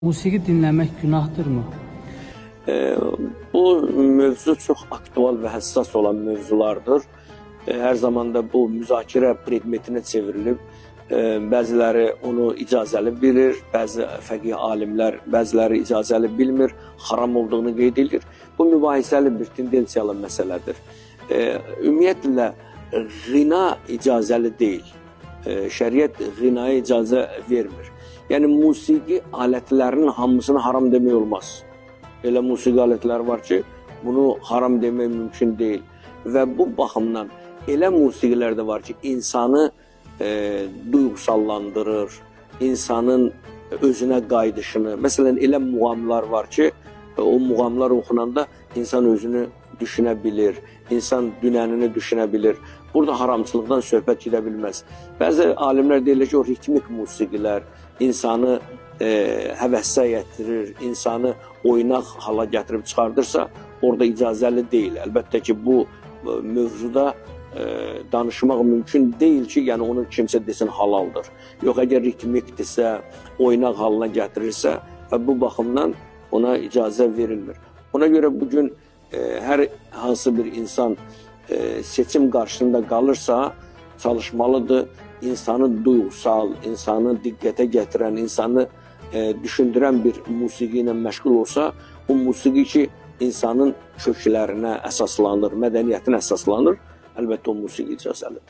Musiqi dinləmək günahdır mı? Bu mövzu çox aktual və həssas olan mövzulardır. Hər zaman da bu müzakirə predmetinə çevrilib. Bəziləri onu icazəli bilir, bəzi fəqih alimlər bəziləri icazəli bilmir, haram olduğunu qeyd edir. Bu mübahisəli bir tendensiyalı məsələdir. Ümumiyyətlə, ğina icazəli deyil. Şəriət ğinaya icazə vermir. Yəni, musiqi alətlərinin hamısını haram demək olmaz. Elə musiqi alətləri var ki, bunu haram demək mümkün deyil. Və bu baxımdan elə musiqilər də var ki, insanı duyğusallandırır, insanın özünə qayıdışını. Məsələn, elə muğamlar var ki, o muğamlar oxunanda insan özünü düşünə bilir, insan dünənini düşünə bilir. Burada haramçılıqdan söhbət gedə bilməz. Bəzi alimlər deyirlər ki, o ritmik musiqilər insanı həvəsə gətirir, insanı oynaq hala gətirib çıxardırsa, orada icazəli deyil. Əlbəttə ki, bu mövzuda danışmaq mümkün deyil ki, yəni onu kimsə desin halaldır. Yox, əgər ritmikdirsə, oynaq halına gətirirsə və bu baxımdan ona icazə verilmir. Ona görə bugün hər hansı bir insan seçim qarşısında qalırsa, çalışmalıdır. İnsanı duyğusal, insanı diqqətə gətirən, insanı düşündürən bir musiqi ilə məşğul olsa, o musiqi ki, insanın köklərinə əsaslanır, mədəniyyətinə əsaslanır, əlbəttə o musiqi icazəlidir.